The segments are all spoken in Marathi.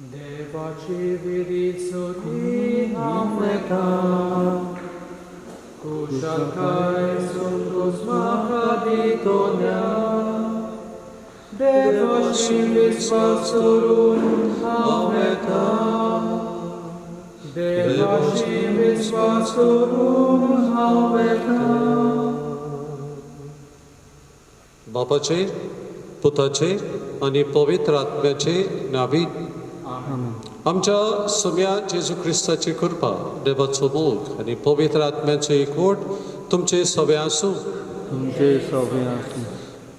देवाची विरिसुती हांवेता कुशलकाय सुंदूस म्हाका दितोल्या देवाची विस्वास करून हांवेता देवाची विस्वास करून हांवेता बापाचे पुताचे आणि पवित्र आत्म्याचे नावी आमच्या सगळ्या जेजू ख्रिस्ताची कृपा देवाचो मोग आणि पवित्र आत्म्याचो एकवट तुमचे सगळे आसूं.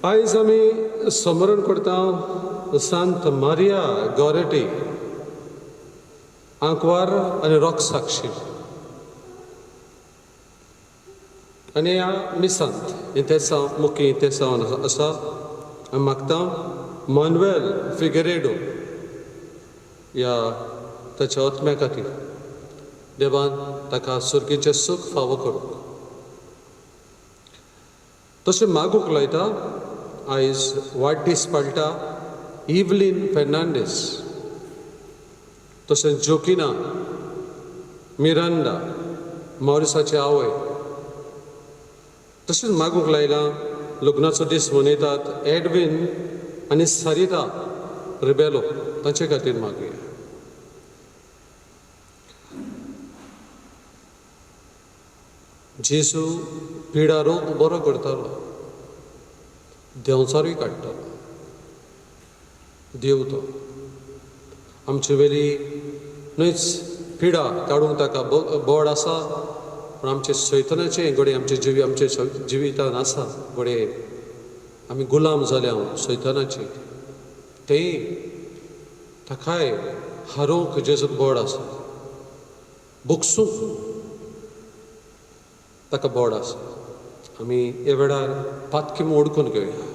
आयज आमी स्मरण करता सांत मारिया गॉरेटी आंकवार आणि रॉक साक्षी आनी ह्या मिसांत इंतेसा मुख्य इंतेसा आसा हांव मागता मानुएल फिगरेडो ह्या ताच्या आत्म्या खातीर देवान ताका सुर्गेचें सूख फावो करूंक तशें मागूंक लायता. आयज वाडदीस पाळटा इवलीन फेर्नांडीस, तशेंच जोकिना मिरांडा मॉरिसाची आवय, तशेंच मागूंक लायला लग्नाचो दीस मनयतात एडविन आनी सारिता रिबेलो तांचे खातीर मागुया. जेजू पिडा रोग बरो करतालो, देंवचारूय काडटालो. देव तो आमचे वेली न्हयच पिडा काडूंक ताका बोड आसा, पूण आमचे सैतनाचे घडये आमचे जिवितान आसा घडये आमी गुलाम जाल्या सैतनाचे. तेय ताकाय हारोवंक जेजूक बोड आसा, बुकसूंक ताका बोड आसा. आमी हे वेळार पातकी म्हूण ओडकून घेवया,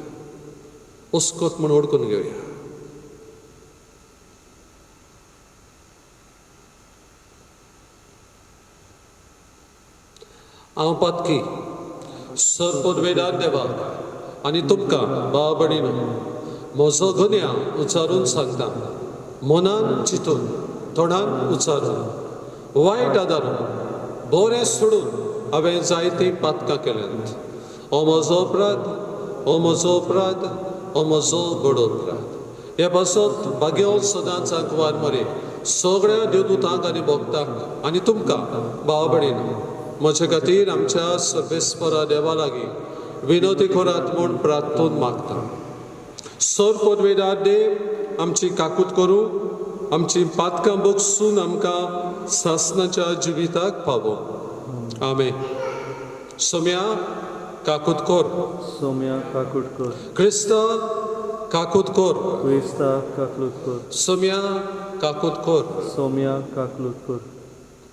उस्कोत म्हूण ओडकून घेवया. हांव पातकी सर्पोद्वेदार देवा आनी तुमकां भाव भयणीनो म्हजो गुन्या उच्चारून सांगता, मनान चिंतून तोंडान उच्चारून वायट आदारून बरें सोडून हांवें जायतीं पातकां केल्यांत. हो म्हजो अपराध, हो म्हजो अपराध, हो म्हजो बडो अपराध. हे पासत भाग्यो सदांच आंकवार मरे सगळ्या देवदूतांक आनी भक्तांक आनी तुमकां भाव भयणीनो म्हजे खातीर आमच्या सर्वेस्परा देवा लागीं विनोदी करात म्हूण प्रार्थून मागता. सर्पोद्वेदार देव आमची काकूट करूं, आमची पातकां बोगसून आमकां सासणाच्या जिविताक पावो. आमेन. सोम्या काकूट कोर, सोम्या काकूट कोर, क्रिस्ता काकूट कोर, क्रिस्ता काकूट कोर, सोम्या काकूट कोर, सोम्या काकूट कोर.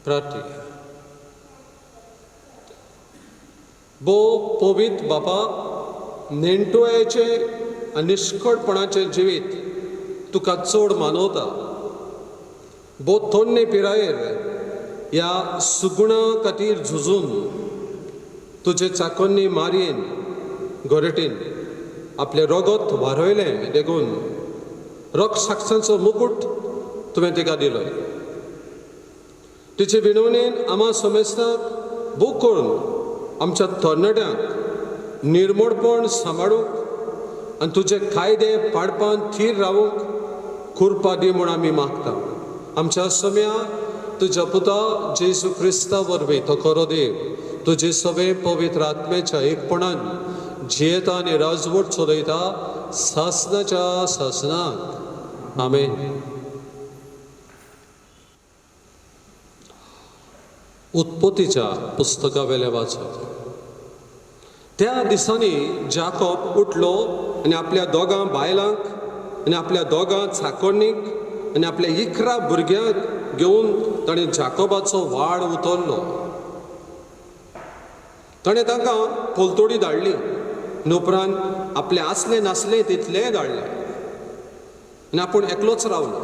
प्रार्थना. बो पवित्र बापा, नेणटोयाचे आनी निश्कळपणाचें जिवीत तुका चड मानवता. बो तोन्ने पिरायेर ह्या सुगुणा खातीर झुजून तुजे चाकोन्नी मारयेन गोरेटीन आपलें रगत वारयलें देखून रॉक साक्षांचो मुकुट तुवें तिका दिलो. तिचे विनवणेन आमा समेस्ताक बूक करून आमच्या तरणाट्यांक निर्मळपण सांबाळूंक आनी तुजे कायदे पाडपान थीर रावूंक कृपा दी म्हूण आमी मागता. आमच्या सोम्या तुज्या पुता जेजू क्रिस्ता वरवीं तो खरो देव तुजे सगळे पवित्र आत्म्याच्या एकपणान जियेता आनी राजवट चलयता सासणाच्या सासणाक. आमेन. उत्पत्तीच्या पुस्तका वेले वाचप. त्या दिसांनी जाकोब उठलो आनी आपल्या दोगां बायलांक आनी आपल्या दोगां चाकोन्नीक आनी आपल्या 11 भुरग्यांक घेवन ताणें जाकोबाचो वाड उतरलो. ताणें तांकां पोलतोडी धाडली. उपरांत आपलें आसलें नासलें तितलेंय धाडलें आनी आपूण एकलोच रावलो.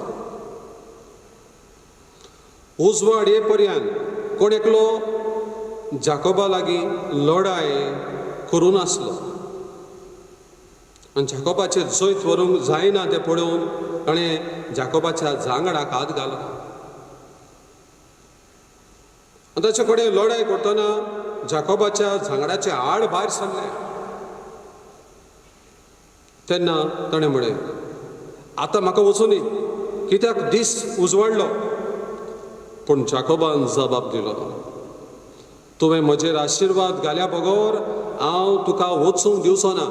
उजवाड ये पर्यंत कोण एकलो जाकोबा लागीं लढाय करून आसलो. आनी जाकोबाचेर जैत व्हरूंक जायना तें पळोवन ताणें जाकोबाच्या जांगडाक हात घालो आनी ताचे कडेन लढाय करतना जाकोबाच्या जांगडाचे आड भायर सरले तेन्ना ताणें म्हळें आतां म्हाका वचून कित्याक दीस उजवाडलो पूण जाकोबान जबाब दिलो तुवें म्हजेर आशिर्वाद घाल्या बगोर हांव तुका वचूंक दिवचो ना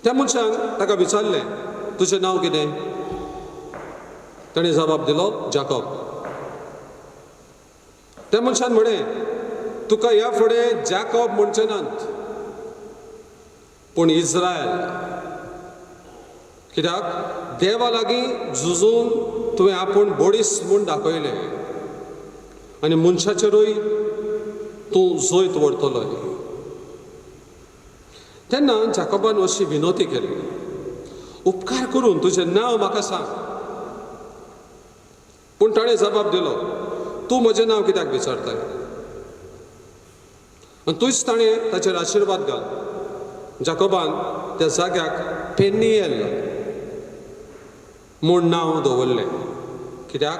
त्या मनशान ताका विचारलें तुजें नांव कितें ताणें जबाब दिलो जाकोब त्या मनशान म्हळें तुका ह्या फुडें जाकोब म्हणचे नात पूण इस्रायल कित्याक देवा लागीं झुजून तुवें आपूण बोडीस म्हूण दाखयलें आनी मनशाचेरूय तूं जैत व्हरतलो तेन्ना जाकोबान अशी विनोती केली उपकार करून तुजें नांव म्हाका सांग पूण ताणें जबाब दिलो तूं म्हजें नांव कित्याक विचारता आनी तुयच ताणें ताचेर आशिर्वाद घाल जाकोबान त्या जाग्याक पेनियेल म्हूण नांव दवरलें कित्याक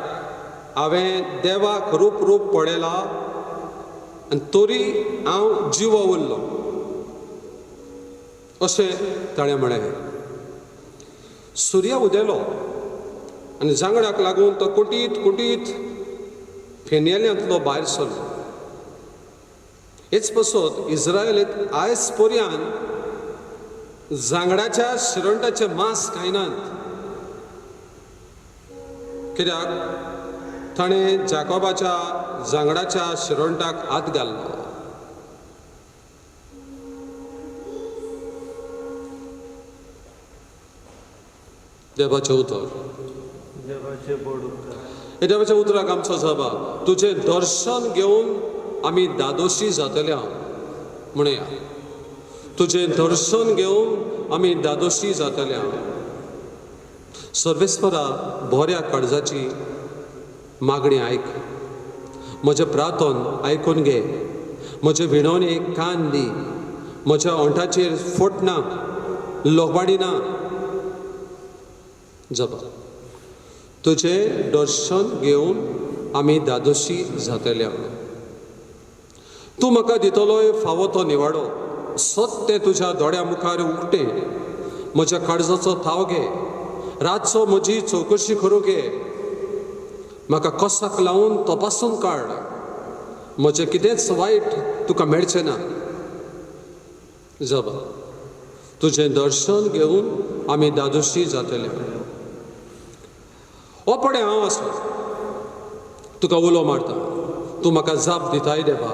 हांवें देवाक रूप रूप पळयलां आनी तरी हांव जिवो उरलो अशें ताणें म्हळें सुर्य उदेलो आनी जांगडाक लागून तो कुटीत कुटीत फेनियेल्यांतलो भायर सरलो हेच पासून इस्रायलींत आयज पर्यान जांगडाच्या शिरंटाचे मांस खायनात कित्याक ताणें जाकोबाच्या जांगडाच्या शिरंटाक हात घाल्लो देवाचें उतर देवाच्या उतराक आमचो जबाब तुजें दर्शन घेवन आमी दादोशी जातले म्हणया तुजें दर्शन घेवन आमी दादोशी जातले सर्वेस्परा बऱ्या काळजाची मागणी आयक म्हजें प्रार्थन आयकून घे म्हजे विणवणेक कान दी म्हज्या ओंठाचेर फोट ना लोबाडी ना जबाब तुजें दर्शन घेवन आमी दादोशी जातले तूं म्हाका दितलोय फावो तो निवाडो सत्य तुज्या दोळ्या मुखार उक्तें म्हज्या काळजाचो ताव घे रातचो म्हजी चवकशी करूं घे म्हाका कसाक लावन तपासून काड म्हजें कितेंच वायट तुका मेळचें ना जबाब तुजें दर्शन घेवन आमी दादोशी जातले हो पडे हांव आसा तुका उलो मारता तूं म्हाका जाप दिताय देवा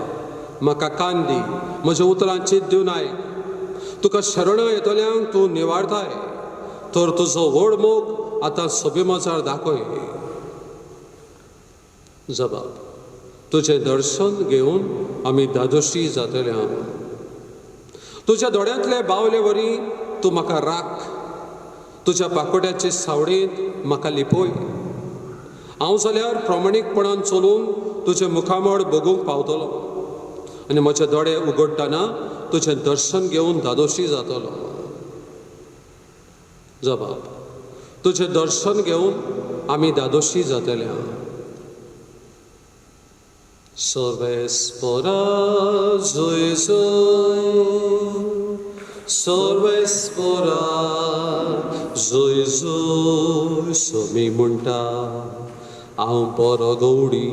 म्हाका कान दी म्हज्या उतरां चित दिवन आयक तुका शरणां येतल्यांक तूं निवारताय तर तुजो व्हड मोग आतां सोबी मजार दाखय जबाब तुजें दर्शन घेवन आमी दादोशी जातले तुज्या दोळ्यांतले बावले वरी तूं म्हाका राख तुज्या पाकोट्याचे सावळेंत म्हाका लिपय हांव जाल्यार प्रामाणीकपणान चलून तुजें मुखामळ बगूंक पावतलो आनी म्हजे दोळे उगडटना तुजें दर्शन घेवन दादोशी जातलो जबाब तुजें दर्शन घेवन आमी दादोशी जातले सर्वेस्परा जय जय सर्वेस्परा जय जय समी म्हणटा हांव बरो गवडी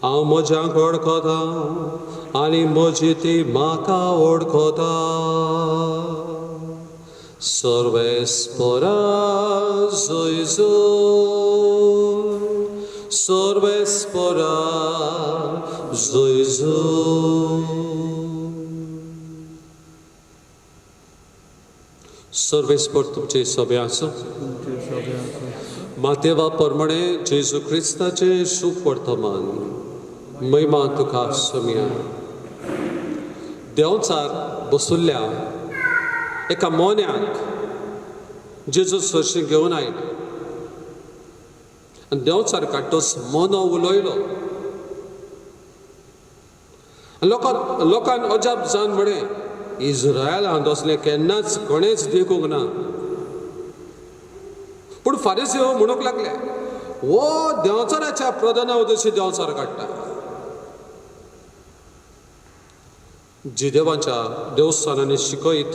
हांव म्हज्याक वळखता आनी म्हजी ती म्हाका वळखता सर्वेस्परा जय जय सर्वेस्परा जय जय सर्वेस्पर तुमचे सभे आसूं मातेवा प्रमाणे जेजू क्रिस्ताचे शुभ वर्तमान महिमा तुका समिया देंवचार बसुल्ल्या एका मोन्याक जेजू सरशी घेवन आयले आनी देंवचार काडटोच मोनो उलयलो लोकांन अजाप जावन म्हळें इज्रायलांत असलें केन्नाच कोणेच देखूंक ना. पूण फारिसी म्हणूंक लागले, हो देंवचाराच्या प्रधाना उद्देशी देंवचार काडटा. जी देवाच्या देवस्थानांनी शिकयत,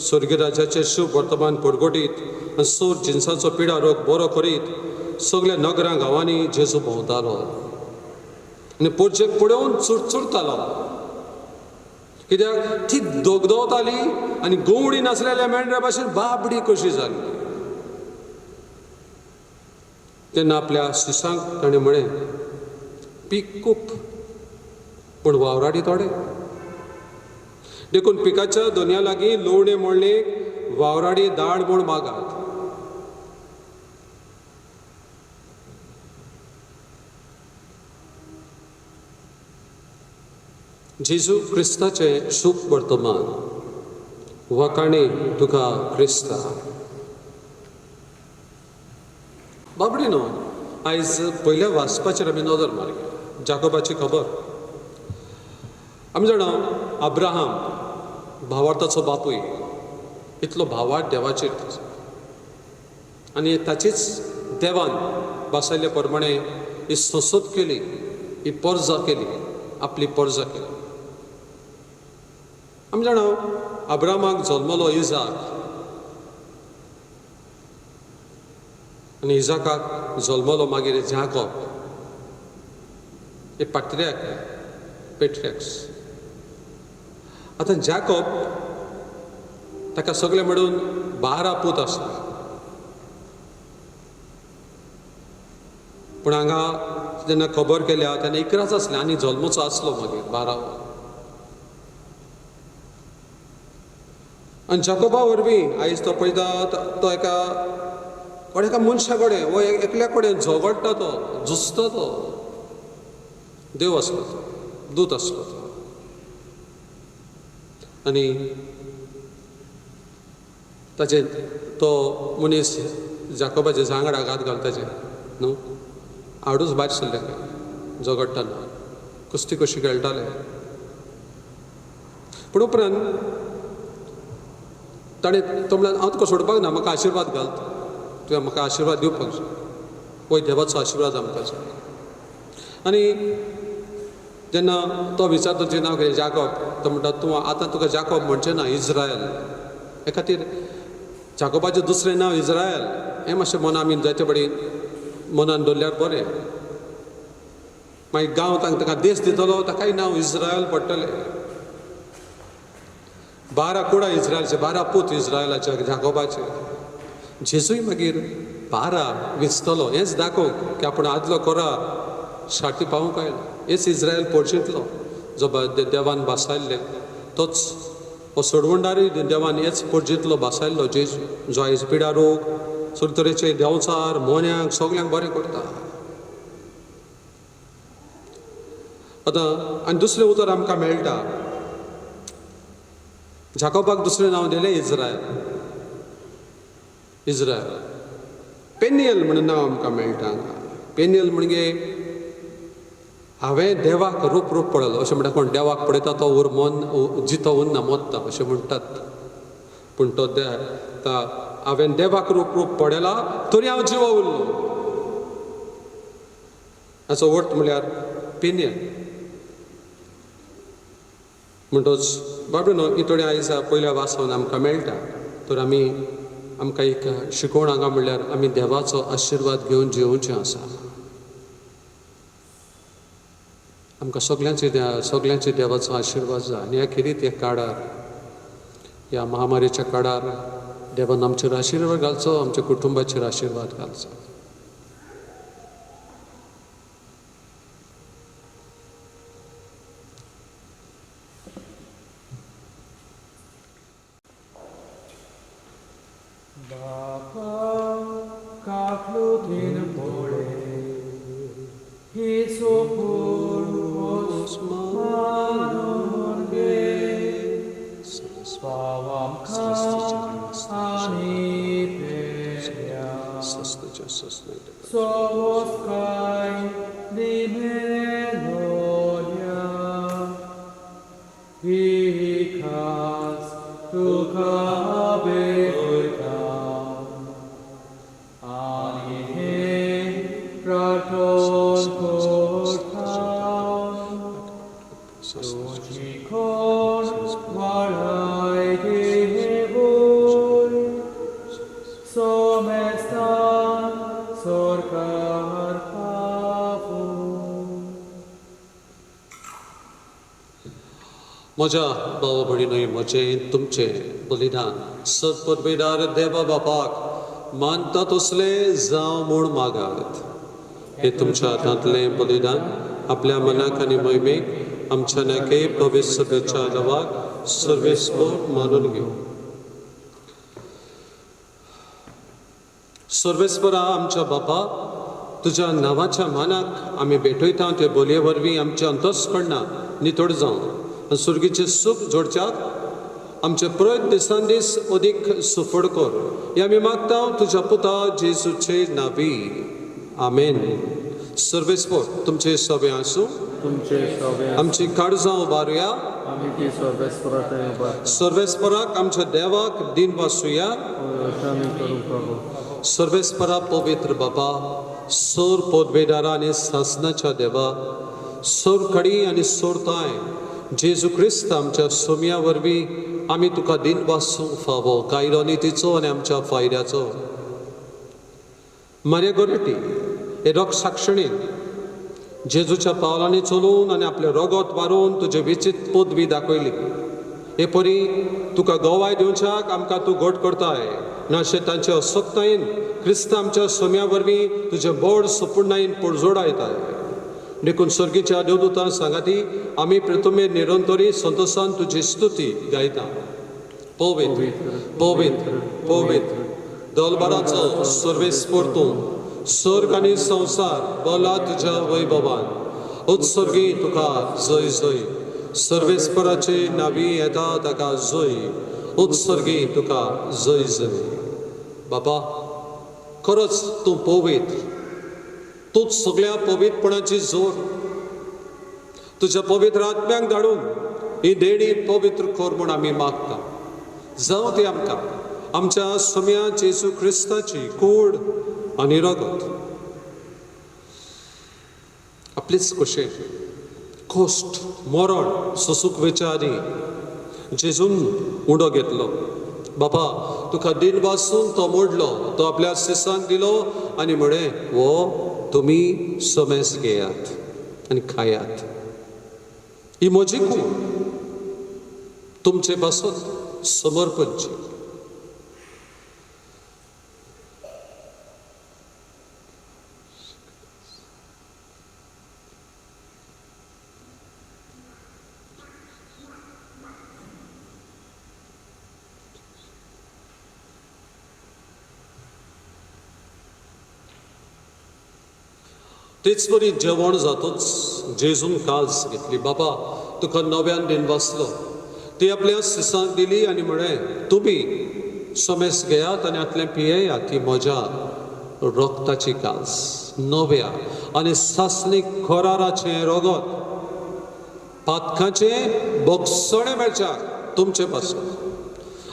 स्वर्गीय राजाचें शुभ वर्तमान परगटीत आनी सोर जिन्साचो पिडा रोग बरो करीत सगळ्या नगरां गांवांनी जेजू भोंवतालो आनी पोरचेक पळोवन चुरचुरतालो. कित्याक ती दोगदोवताली आनी गवळी नासलेल्या मेंढऱ्या भाशेन बाबडी कशी जाली. तेन्ना आपल्या शिशांक ताणें म्हळें, पीक खूब पूण वावराडी थोडे. देखून पिकाच्या दोनया लागीं लोवणे मोडले वावराडी दाड म्हूण मागात. जेजू क्रिस्ताचें शुभ वर्तमान वकाणी तुका क्रिस्ता. बाबडीनो, आयज पयल्या वाचपाचेर आमी नदर मारया. जाकोबाची खबर. आमी जाणा अब्राहम भावार्थाचो बापूय, इतलो भावार्थ देवाचेर आनी ताचीच देवान बासायल्या प्रमाणे ही सोसत केली, ही पर्जा केली, आपली पर्जा केली. आमी जाणा अब्राहमाक जल्मलो इजाक आनी इजाकाक जल्मलो मागीर जाकोब. हे पेट्रियाक्स. आतां जाकोब ताका सगळे मेळून 12 पूत आसले. पूण हांगा जेन्ना खबर केल्या तेन्ना 11च आसले आनी जल्मचो आसलो मागीर 12. आनी जाकोबा वरवीं आयज तो पळयता तो एका मनशा कडेन वो एकल्या कडेन झगडटा, तो झुजता, तो देव आसलो, तो दूत आसलो तो. आनी ताचे तो मनीस जाकोबाचे जांगडा घात घालताचे न्हू, आवडूच भायर सरले झगडटाना, कुस्ती कशी खेळटाले. पूण उपरांत ताणें तो म्हणल्यार हांव तुका सोडपाक ना, म्हाका आशिर्वाद घाल, तुवें म्हाका आशिर्वाद दिवपाक जाय, पळय देवाचो आशिर्वाद आमकां जाय. आनी जेन्ना तो विचारता तुजें नांव कितें, जाकोब, तो म्हणटा तूं आतां तुका जाकोब म्हणचें ना, इज्रायल. हे खातीर जाकोबाचें दुसरें नांव इज्रायल. हें मातशें मनां आमी जायते बडी मनान दवरल्यार बरें. मागीर गांव ताका देश दितलो, ताकाय नांव इज्रायल पडटलें. 12 कुडा इज्रायलचे, 12 पूत इज्रायलाचे जाकोबाचे. जेजूय मागीर 12 विचतलो. हेंच दाखोवंक की आपूण आदलो कोरा शाटी पावूंक आयलो. हेच इज्रायल पोरशींतलो जो देवान बासायल्ले, तोच हो सोडवणदारूय देवान हेच पोरजींतलो बासायल्लो जेजू, जो आयज पिडा रोग सगळे तरेचे देंवचार मोन्यांक सगल्यांक बरें करता. आतां आनी दुसरें उतर आमकां मेळटा. जाकोबाक दुसरें नांव दिलें इज्रायल. पेनियल म्हणून नांव आमकां मेळटा हांगा. पेनियल म्हणजे हांवें देवाक रूप पळयलो अशें म्हणटा. कोण देवाक पळयता तो जितो उरना, मोत्ता अशें म्हणटात. पूण तो हांवें देवाक रूप पळयला तरी हांव जिवो उरलो. हाचो अर्थ म्हळ्यार पेनियल. म्हणटच बाबडे न्हू, ही थोडी आयज पयल्या वाचून आमकां मेळटा. तर आमकां एक शिकोवण हांगा म्हणल्यार आमी देवाचो आशिर्वाद घेवन जिवोवचें आसा. आमकां सगल्यांचे देवाचो आशिर्वाद जाय. आनी अखेरीत ह्या काळार, ह्या महामारीच्या काळार देवान आमचेर आशिर्वाद घालचो, आमच्या कुटुंबाचेर आशिर्वाद घालचो. Because तुका बेवयता आनी हे प्रार्थन करता तुझी कोण वाळाय देवोय सोमेस्तान सरकार पावो म्हज्या भावा भयणींनो म्हजें तुमचें बलिदान सत्पदवेदार देवा बापाक मानता तसलें जावं म्हूण मागात हे तुमच्या हातांतलें बलिदान आपल्या मनाक आनी मोहिमेक आमच्या नेके पवित्र सभेच्या लवाक सर्वेस्पर मानून घेऊ सर्वेस्परा आमच्या बापा तुज्या नांवाच्या मानाक आमी भेटयता ते बोलये वरवीं आमच्या अंतस्करणां नितळ जावं आनी सुर्गीचें सूख जोडच्याक आमचे प्रयत्न दिसान दीस अदीक सुफळ कर हे आमी मागता तुज्या पुता जेजूचे नांवी आमेन सर्वेस्पर तुमचे सभे आसूं तुमचे सवे आमची काळजां उबारुया आम्ही ती सर्वेस्परात उभारता सर्वेस्पराक आमच्या देवाक दिन वासुया आम्ही करूंक हवो सर्वेस्परा पवित्र बाबा सोर पदवेदारा आनी सासनाच्या देवा सोर कडी आनी सोरताय जेजू क्रिस्त आमच्या सोम्या वरवीं आमी तुका दिन वासूंक फावो कायरो नितीचो आनी आमच्या फायद्याचो मारे गोरेटी हे रोग साक्षणीन जेजूच्या पावलांनी चलून आनी आपले रगत वारून तुजे विचित पदवी दाखयली हे परी तुका गोवाय दिवच्याक आमकां तूं घट करताय नाशे तांचे असक्तायेन क्रिस्त आमच्या सोम्या वरवीं तुजे बोड सपूर्णायेन पडजोडायताय देखून सर्गीच्या देवदूतां सांगाती आमी प्रथमे निरंतरी संतोषान तुजी स्तुती गायता पवित्र पवित्र पवित्र दलबाराचो सर्वेस्पर तूं स्वर्ग आनी संवसार बोला तुज्या वैभवान उत्सर्गी तुका जय जय सर्वेस्पराचे नावी येता ताका जय उत्सर्गी तुका जय जय बाबा खरोच तूं पवित्र तूंच सगळ्या पवित्रपणाची जोर तुज्या पवित्र आत्म्याक धाडून ही देणी पवित्र कर म्हूण आमी मागता जावं ती आमकां आमच्या सोम्या जेजू क्रिस्ताची कूड आनी रगत आपलीच कशें कोश्ट मरण सोसूंक वेच्या आदी जेजून उडो घेतलो बाबा तुका दिन वासून तो मोडलो तो आपल्या सिसांक दिलो आनी म्हळें वो तुमी सोमेस घेयात आनी खायात ही म्हजी कूड तुमचे पासत समर्पणची तेच बरी जेवण जातूच जेजून काज घेतली बाबा तुका नव्यान दिन वाचलो ती आपल्या सिसांक दिली आनी म्हळें तुमी सोमेस घेयात आनी आतलें पियेयात ती म्हज्या रक्ताची काज नव्या आनी सासणीक खोराराचें रगत पातकाचें बोगसणे मेळच्याक तुमचे पासून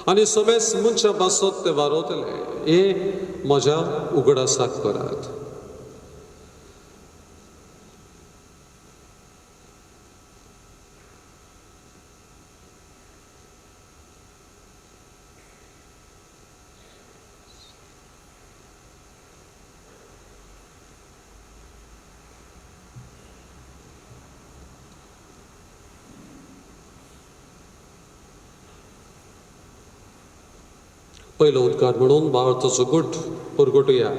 आनी सोमेस मनशा पासत ते वारोतले हे म्हज्या उगडासाक करात पहिलो उद्गार म्हणून बाळाचो गुट पुरगुटुया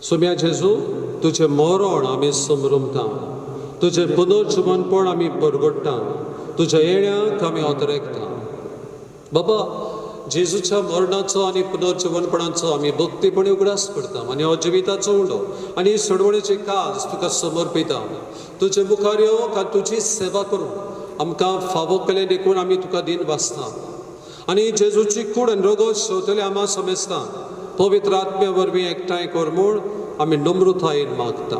सोम्या जेजू तुझे मरण आमी समरुमता तुझे पुनर्जीवनपण आमी परगडटा तुज्या येण्याक आमी ओतरेकता बाबा जेजूच्या मरणाचो आनी पुनर्जीवनपणाचो आमी भक्तीपणी उगडास करता आनी हो जिविताचो उंडो आनी सडवणेची काज तुका समर्पिता तुजे मुखार येवंक आनी तुजी सेवा करूंक आमकां फावो केलें देखून आमी तुका दिन वाचता आनी जेजूची कूड आनी रगत शेवतले आमा समेस्ता पवित्र आत्म्या वरवीं एकठांय कर म्हूण आमी नम्रतायेन मागता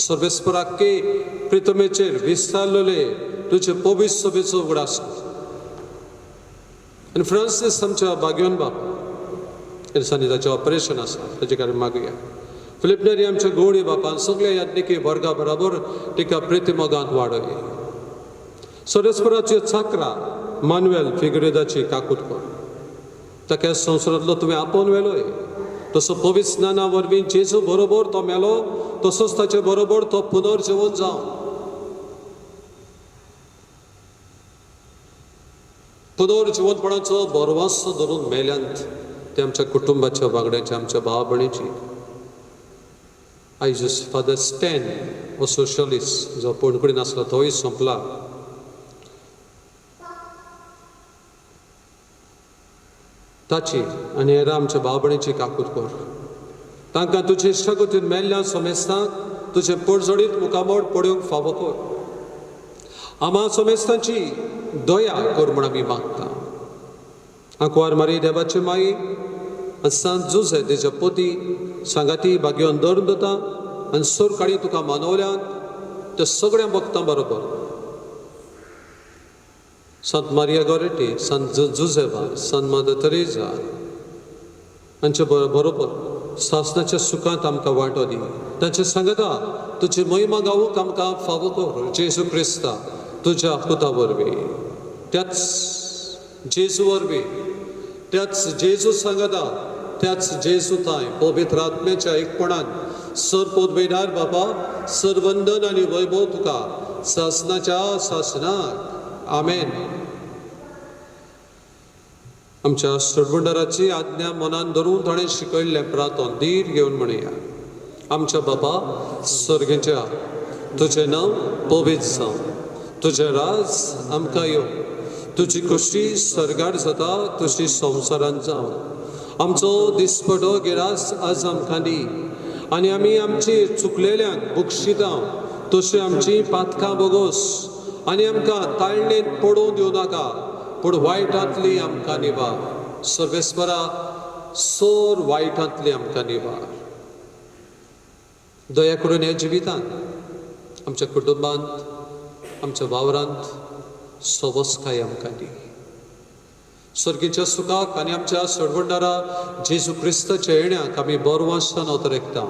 सर्वेस्पराके प्रितमेचेर विस्तारलेले तुजे पवित्र सभेचो उगडास आनी फ्रांसीस आमच्या बागयोन बाब दिसांनी ताचें ऑपरेशन आसा ताजे कारण मागुया. फिलिपनेरी आमच्या गोडी बापान सगळ्या याज्ञिकी वर्गा बरोबर तिका प्रिती मोगांत वाडय. सोरेस्पराची चाकरा मानुएल फिगुरेदाची काकूट कर. ताका संवसारांतलो तुवें आपोवन व्हेलोय. तसो पवित्र स्नाना वरवीं जेजू बरोबर तो मेलो तसोच ताचे बरोबर तो पुनर्जीवन जावन पुनर्जीवनपणाचो बरवासो धरून मेल्यांत ते आमच्या कुटुंबाच्या वांगड्याचे आमच्या भाव भयणीची. आयज फादर स्टॅन हो सोशलिस्ट जो कोणकडेन आसलो तोय संपला. ताची आनी हेरां आमच्या भाव भयणीची काकूट कर. तांकां तुजे इश्टागतीन मेल्ल्या सोमेस्तांक तुजें पडजडीत मुखामोड पडूंक फावो कर. आम्हा सोमेस्तांची दया कर म्हूण आमी मागता. आंकवार मारी देवाची माई आनी सांत जुजे तेच्या पोती सांगाती बागयोन धरून दोता आनी सोर काळी तुका मानवल्यान त्या सगळ्या भक्तां बरोबर संत मारिया गॉरेटी, संत जुजेबा, संत मदर तेरेसा हांचे बरोबर सासणाच्या सुखांत आमकां वांटो दी. तांचे सांगता तुजी महिमा गावूंक आमकां फावो कर. जेजू क्रिस्ता तुज्या पुता वरवीं त्याच जेजू वरवीं त्याच जेजू सांगता त्याच जेजू थंय पवित्र आत्म्याच्या एकपणान सर पोदवेदार बाबा सरवंदन आनी वैभव तुका सासणाच्या सासनाक. आमेन. आमच्या सडवंडराची आज्ञा मनान धरून ताणें शिकयल्लें प्रार्थन धीर घेवन म्हणया. आमच्या बाबा सर्गेच्या तुजें नांव पवित्र जावं. तुजें राज आमकां येवं. तुजी खुशी सर्गार जाता तशी संवसारांत जावं. आमचो दिसपटो गिरास आज आमकां दी आनी आमी आमची चुकलेल्यांक बक्षिता तशी आमची पातकां बोगोस आनी आमकां ताळणेंत पडूं दिवं नाका पूण वायटांतली आमकां निबार. सर्वेस्परा सोर वायटांतली आमकां निबार. दया करून ह्या जिवितांत आमच्या कुटुंबांत आमच्या वावरांत सवस्काय आमकां दी. सर्गीच्या सुखाक आनी आमच्या सडवंडारा जेजू क्रिस्ताच्या येण्याक आमी बरवासान अवतरेकता.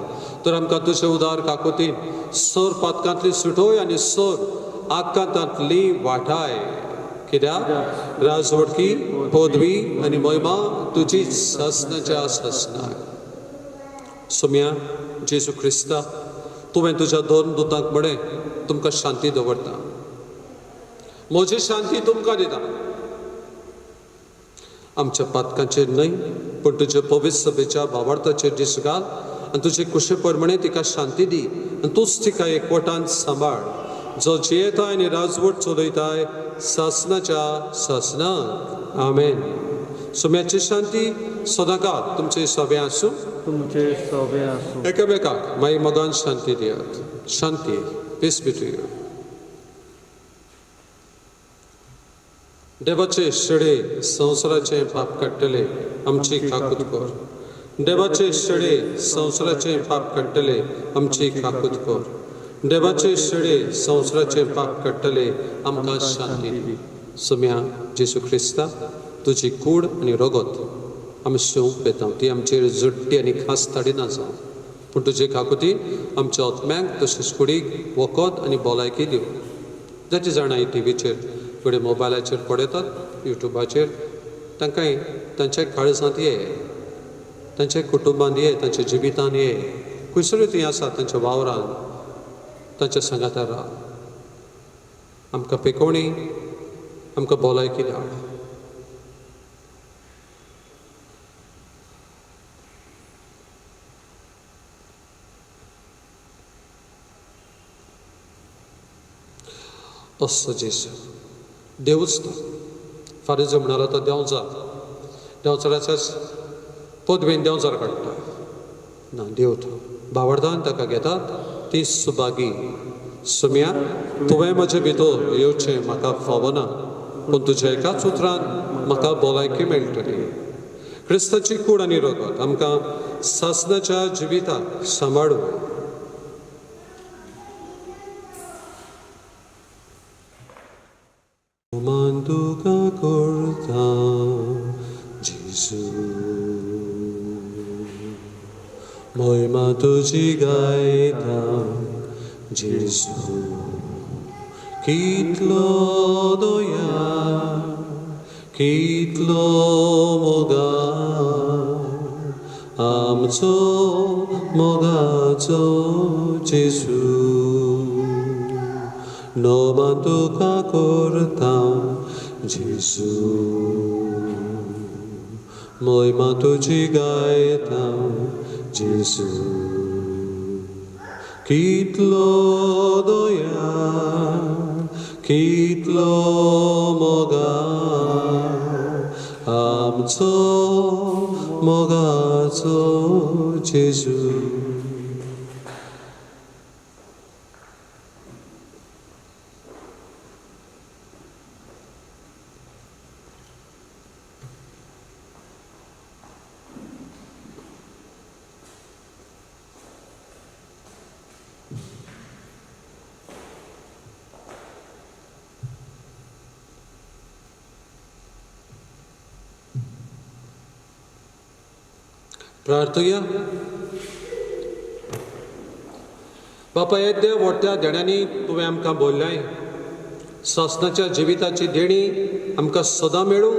तर आमकां तुजे उदार काकुतीन सर पातकांतली सुटोय आनी सर आकांतांतली वाटाय. कित्याक राजवडकी पदवी आनी महिमा तुजीच सासणाच्या सासनाक. सोम्या जेजू क्रिस्ता तुवें तुज्या दोन दुतांक म्हळें तुमकां शांती दवरता. म्हजी शांती तुमकां दिता. आमच्या पातकांचेर न्हय पूण तुजे पवित्र सभेच्या भावार्थाचेर दीस घाल आनी तुजे कुशे प्रमाणे तिका शांती दी आनी तूंच तिका एकवटान सांबाळ जो जियेताय आनी राजवट चलयताय सासनाच्या सासनाक. आमेन. सोम्याची शांती सदांकाळ तुमचे सभे आसूं. तुमचे सोबे आसूं. एकामेकाक माई मोगान शांती दियात. शांती. Peace be to you. देवाचे शेडे संवसाराचे पाप काडटले आमची काकूत कर. देवाचे शेडे संवसाराचे पाप काडटले आमची काकूत कर. देवाचे शेडे संवसाराचे पाप काडटले आमकां शांती दी. सोम्या जेजू क्रिस्ता तुजी कूड आनी रगत आमी शेवंक येता ती आमचेर जड्टी आनी खास ताडिना जावं पूण तुजे काकुती आमच्या आत्म्यांक तशेंच कुडीक वखद आनी भलायकी दिवं. जाची जाणां टीव्हीचेर फुडें मोबायलाचेर पळयतात युट्यूबाचेर तांकांय तांच्या काळजांत ये तांच्या कुटुंबांत ये तांच्या जिवितांत ये खंयसरूय तीं आसा तांच्या वावरांत तांच्या सांगातार राव. आमकां पेकोवणी आमकां भलायकी धाड. असो जेजू देवूच तो फारीक जो म्हणालो तो देंवचार देंवचाराच्याच पदवेन देंवचार काडटा ना देव तो भावार्थान ताका घेतात ती सुभागी. सोम्या तुवें म्हजे भितर येवचें म्हाका फावो ना पूण तुज्या एकाच उतरान म्हाका भलायकी मेळटली. क्रिस्ताची कूड आनी रगत आमकां सासणाच्या जिविताक सांबाळूं. मान तुका करता Gesù. Mọi mà tu chỉ gai ta Gesù. Kitlo doya, kitlo moga, amcho moga cho Gesù. No manduka cortam Gesù. Mọi mà tu chỉ gai ta Gesù. Kitlo doya, kitlo moga, amcho moga cho Gesù. प्रार्थूया. बापा, येद्या व्हडट्या देण्यांनी तुवें आमकां बोल्ल्याय. सासणाच्या जिविताची देणी आमकां सदां मेळूं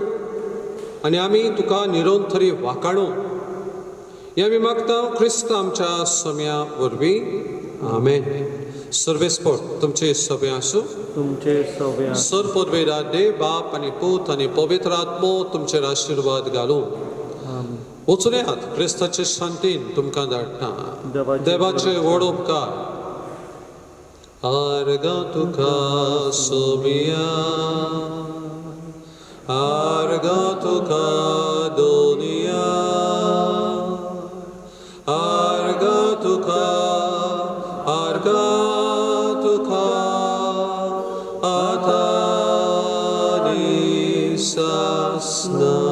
आनी आमी तुका निरंतरी वाखाणू. हें आमी मागता क्रिस्त आमच्या सम्या वरवीं. आमेन. सर्वेस्पोट तुमचे सभे आसूं. तुमचे सव्या सर पदवेदादे बाप आनी पूत आनी पवित्र आत्मो तुमचेर आशिर्वाद घालूं. वचून येयात. क्रिस्ताचे शांतीन तुमकां धाडटा. देवाचे व्हड उपकार. आर्गा तुका सोमिया, आर्गा तुका दोनिया, आर्गा तुका, आर्गा तुका आतानी सासना.